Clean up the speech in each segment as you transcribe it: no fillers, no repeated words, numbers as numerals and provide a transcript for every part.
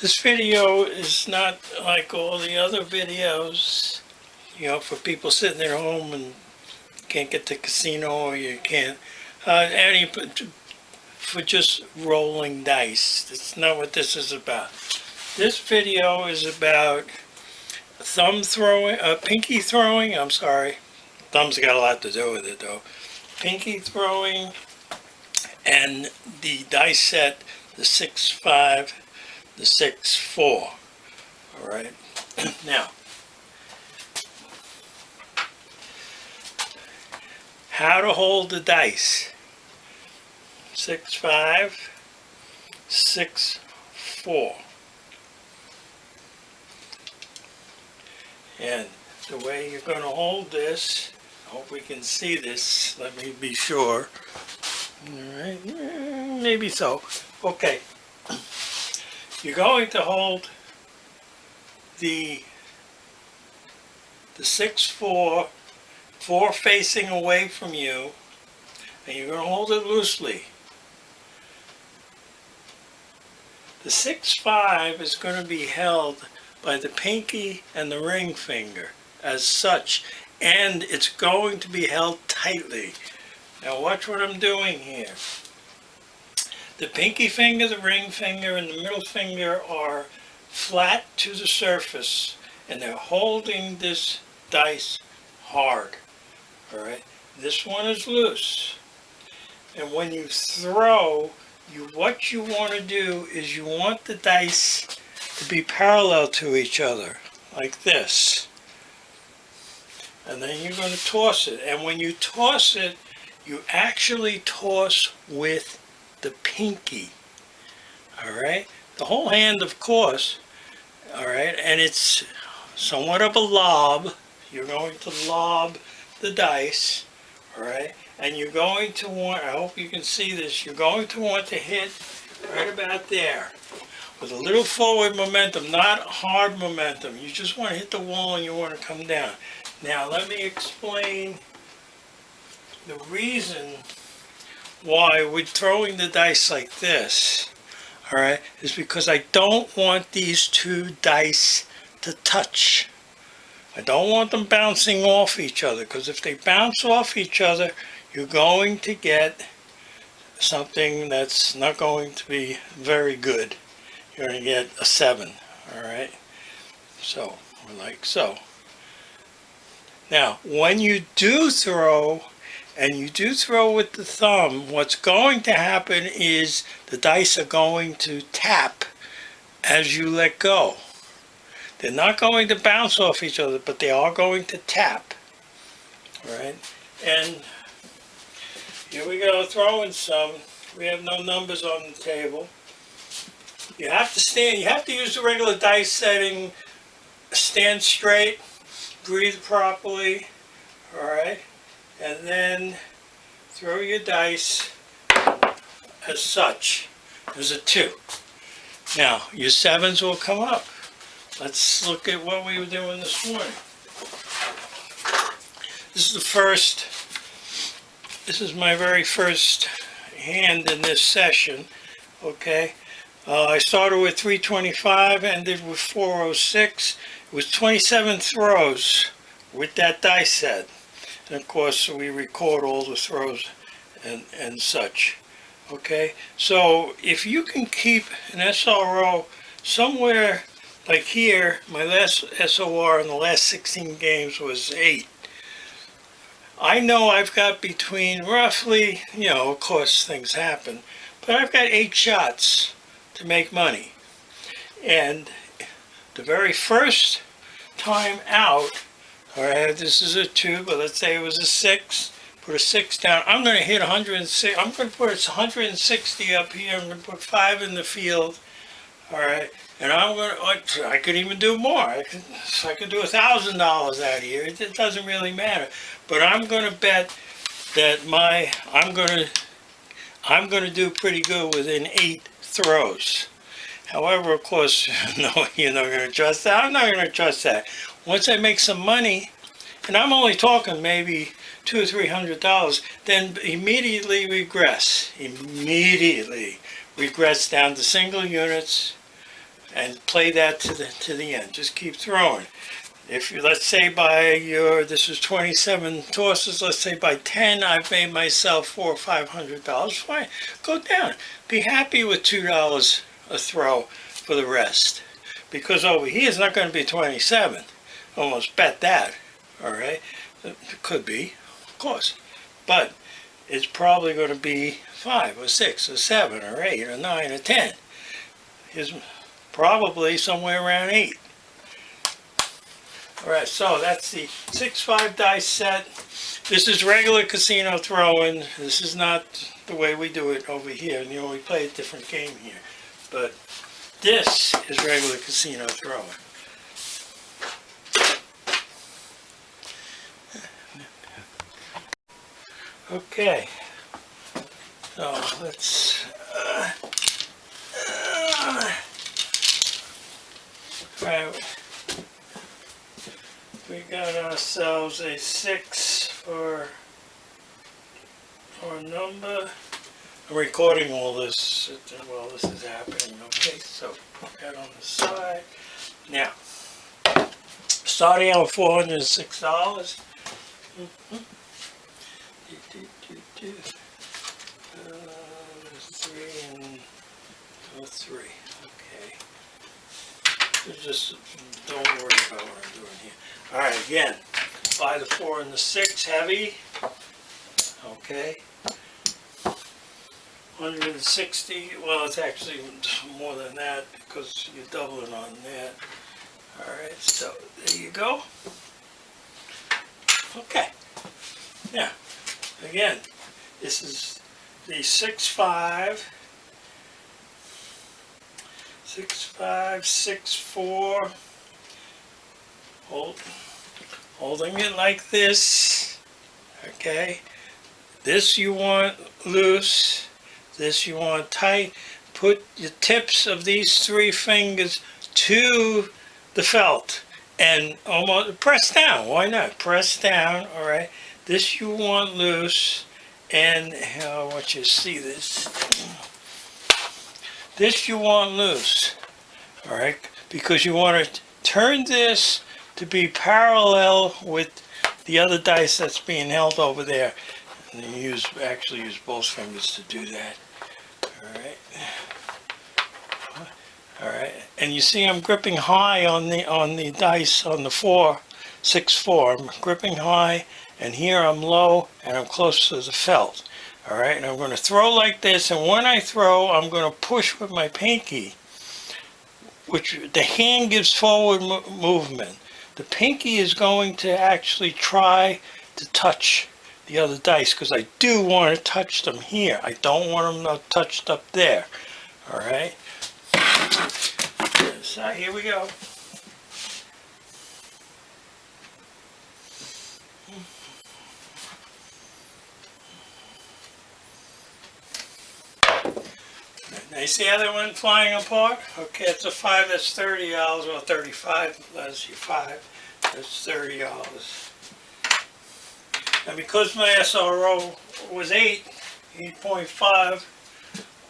This video is not like all the other videos, for people sitting at home and can't get to casino, or you can't, for just rolling dice. That's not what this is about. This video is about pinky throwing, I'm sorry. Thumb's got a lot to do with it though. Pinky throwing and the dice set, the 6-5, the 6-4. All right. Now, how to hold the dice. 6-5, 6-4. And the way you're going to hold this, I hope we can see this. Let me be sure. All right, maybe so. Okay. You're going to hold the 6-4, 4 facing away from you, and you're going to hold it loosely. The 6-5 is going to be held by the pinky and the ring finger as such, and it's going to be held tightly. Now watch what I'm doing here. The pinky finger, the ring finger, and the middle finger are flat to the surface, and they're holding this dice hard. All right, this one is loose. And when you throw, what you want to do is you want the dice to be parallel to each other, like this. And then you're going to toss it. And when you toss it, you actually toss with the pinky. All right, the whole hand, of course. All right, and it's somewhat of a lob. You're going to lob the dice. All right, and you're going to want, I hope you can see this, you're going to want to hit right about there with a little forward momentum, not hard momentum. You just want to hit the wall and you want to come down. Now let me explain the reason why we're throwing the dice like this, all right, is because I don't want these two dice to touch. I don't want them bouncing off each other, because if they bounce off each other, you're going to get something that's not going to be very good. You're going to get a 7, all right? So, like so. Now, when you do throw, and you do throw with the thumb, what's going to happen is the dice are going to tap as you let go. They're not going to bounce off each other, but they are going to tap. All right? And here we go, throwing some. We have no numbers on the table. You have to stand, you have to use the regular dice setting. Stand straight, breathe properly, all right? And then throw your dice as such. There's a 2. Now, your 7s will come up. Let's look at what we were doing this morning. This is my very first hand in this session, okay? I started with 325, ended with 406. It was 27 throws with that dice set. And of course, we record all the throws and such. Okay, so if you can keep an SRO somewhere like here, my last SOR in the last 16 games was 8. I know I've got between roughly, of course things happen, but I've got 8 shots to make money. And the very first time out, all right, this is a 2, but let's say it was a 6. Put a 6 down. I'm going to hit 106. I'm going to put 160 up here. I'm going to put 5 in the field. All right, and I'm going to. I could even do more. I could do $1,000 out here. It doesn't really matter. But I'm going to bet that I'm going to do pretty good within 8 throws. However, of course, no, you're not going to trust that. I'm not going to trust that. Once I make some money, and I'm only talking maybe $200 or $300, then immediately regress down to single units, and play that to the end. Just keep throwing. If you, let's say by this is 27 tosses, let's say by 10 I've made myself $400 or $500, fine, go down. Be happy with $2 a throw for the rest. Because over here it's not going to be 27. Almost bet that, all right? It could be, of course. But it's probably going to be 5 or 6 or 7 or 8 or 9 or 10. Here's probably somewhere around 8. All right, so that's the 6-5 dice set. This is regular casino throwing. This is not the way we do it over here. You know, we play a different game here. But this is regular casino throwing. Okay, so let's right. We got ourselves a 6 for number. I'm recording all this while this is happening. Okay, so put that on the side. Now, starting out with $406. Three and 3. Okay. So just don't worry about what I'm doing here. All right, again, buy the 4 and the 6 heavy. Okay. 160. Well, it's actually more than that because you're doubling on that. All right, so there you go. Okay. Now, again, this is the 6-5, 6-5, 6-4. Holding it like this. Okay. This you want loose. This you want tight. Put the tips of these 3 fingers to the felt and almost press down. Why not? Press down. All right. This you want loose, and I want you to see this. This you want loose. All right, because you want to turn this to be parallel with the other dice that's being held over there. And you actually use both fingers to do that. All right, and you see I'm gripping high on the dice on the 6-4. I'm gripping high, and here I'm low, and I'm close to the felt. All right, and I'm going to throw like this, and when I throw, I'm going to push with my pinky, which the hand gives forward movement. The pinky is going to actually try to touch the other dice because I do want to touch them here. I don't want them touched up there. All right. So here we go. Now you see how they went flying apart? Okay, it's a 5, that's $30, or 35, that's your 5, that's $30. And because my SRO was 8.5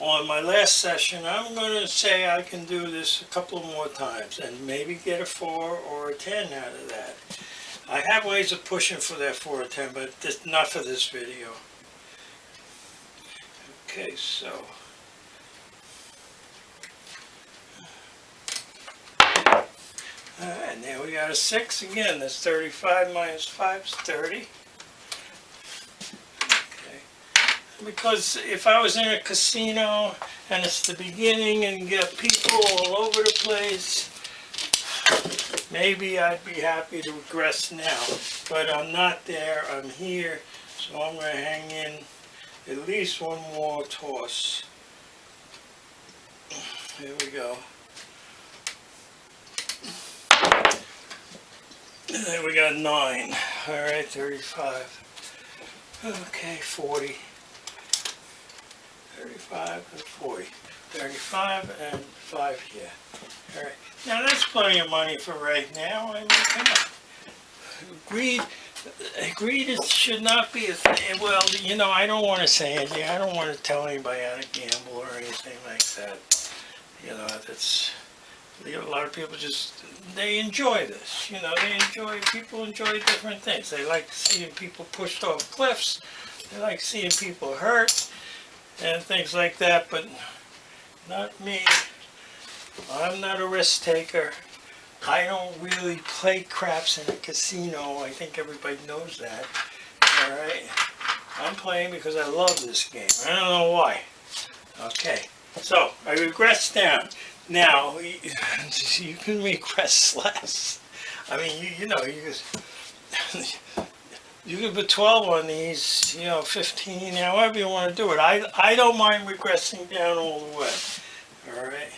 on my last session, I'm going to say I can do this a couple more times and maybe get a 4 or a 10 out of that. I have ways of pushing for that 4 or 10, but not for this video. Okay, so and there we got a 6 again. That's 35 minus 5 is 30. Because if I was in a casino and it's the beginning and you get people all over the place, maybe I'd be happy to regress now. But I'm not there, I'm here, so I'm going to hang in at least one more toss. Here we go. And then we got 9. All right, 35. Okay, 40. 35 and 40. 35 and 5 here. All right. Now that's plenty of money for right now. I mean, come on. Greed should not be a thing. Well, you know, I don't want to say anything. I don't want to tell anybody how to gamble or anything like that. You know, that's A lot of people they enjoy this. People enjoy different things. They like seeing people pushed off cliffs. They like seeing people hurt and things like that, but not me. I'm not a risk taker. I don't really play craps in a casino. I think everybody knows that. All right. I'm playing because I love this game. I don't know why. Okay. So I regress down. Now you can regress less. I mean, you can put 12 on these. 15. However you want to do it. I don't mind regressing down all the way. All right.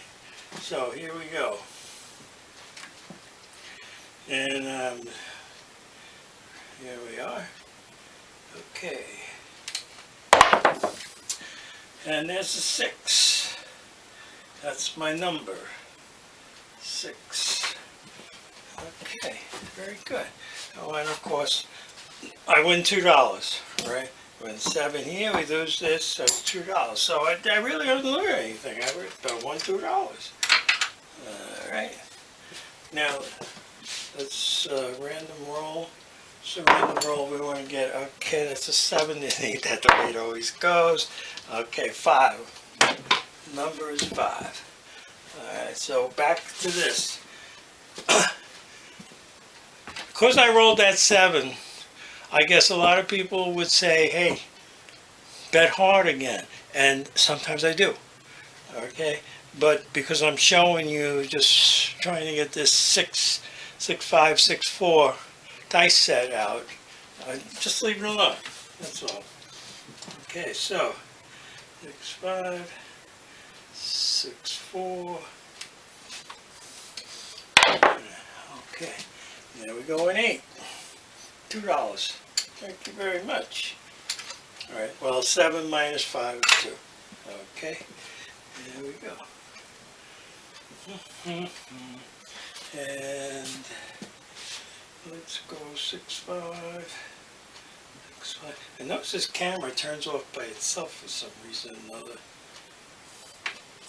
So here we go. And here we are. Okay. And there's a 6. That's my number. 6. Okay, very good. Oh, and of course, I win $2, right? Win 7 here, we lose this, that's $2. So I really didn't learn anything. I won $2. All right. Now, let's random roll. So random roll we want to get, okay, that's a 7, ain't that the way it always goes. Okay, 5. Number is 5. Alright, so back to this. Because I rolled that 7, I guess a lot of people would say, hey, bet hard again. And sometimes I do. Okay? But because I'm showing you, just trying to get this 6, 6, 5, 6, 4 dice set out, just leave it alone. That's all. Okay, so 6, 5, 6, 4. Okay, there we go, an 8. $2. Thank you very much. All right, well, 7 minus 5 is 2. Okay, there we go. And let's go 6, 5. 6, 5. And notice this camera turns off by itself for some reason or another.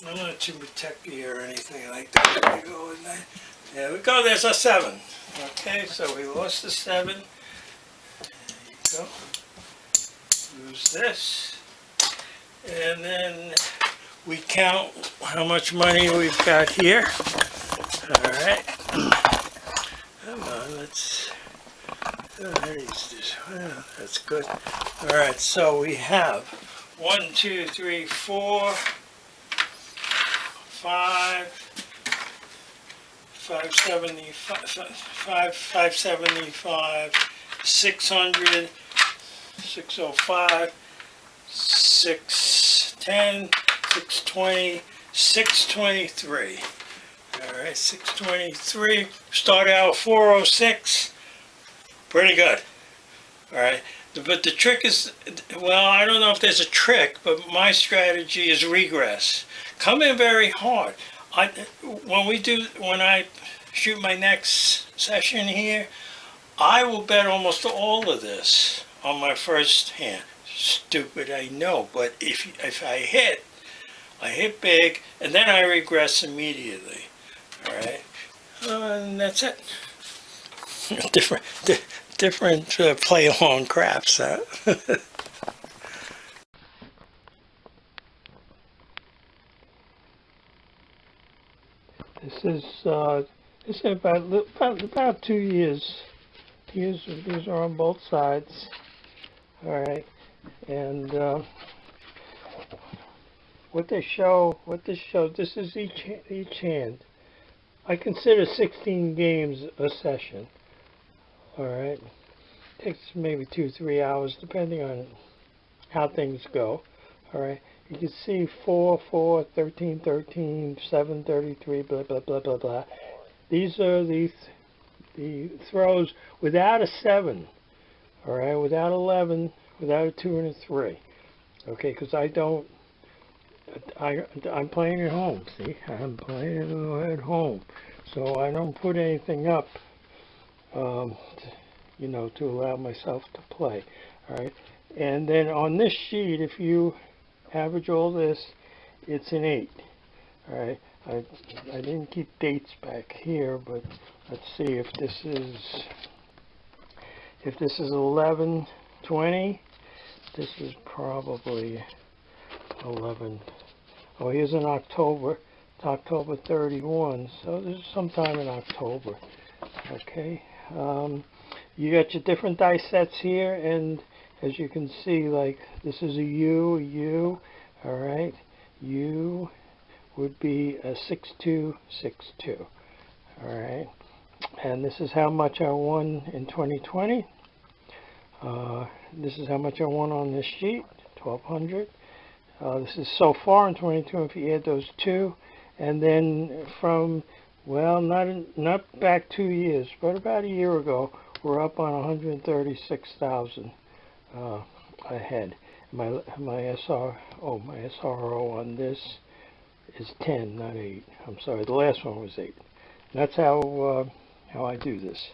I'm not too techy or anything like that. There we go. There we go. There's a 7. Okay, so we lost the 7. There you go. Lose this. And then we count how much money we've got here. All right. Come on, let's. That's good. All right, so we have 1, 2, 3, 4, 5, 575, 600, 605, 610, 620, 623. All right, 623. Start out 406. Pretty good. All right. But the trick is, well, I don't know if there's a trick, but my strategy is regress. Come in very hard. When I shoot my next session here, I will bet almost all of this on my first hand. Stupid, I know, but if I hit big, and then I regress immediately. All right, and that's it. Different play along craps, huh? This is about 2 years. These are on both sides. All right, and what this shows. This is each hand. I consider 16 games a session. All right, takes maybe 2-3 hours depending on how things go. All right, you can see 4, 4, 13, 13, 7, 33, blah blah blah blah blah. These are the throws without a 7. All right, without 11, without a 2 and a 3. Okay, because I'm playing at home. See, I'm playing at home, so I don't put anything up. To allow myself to play. All right, and then on this sheet, if you average all this, it's an 8. All right, I didn't keep dates back here, but let's see if this is 11/20. This is probably 11. Oh, here's in October. It's October 31, so this is sometime in October. Okay. You got your different die sets here, and as you can see, like this is a U. All right, U would be a 6262. All right, and this is how much I won in 2020. This is how much I won on this sheet, 1200. This is so far in 22 if you add those two, and then from, well, not back 2 years, but about a year ago, we're up on 136,000 ahead. My SRO on this is 10, not 8. I'm sorry, the last one was 8. And that's how I do this.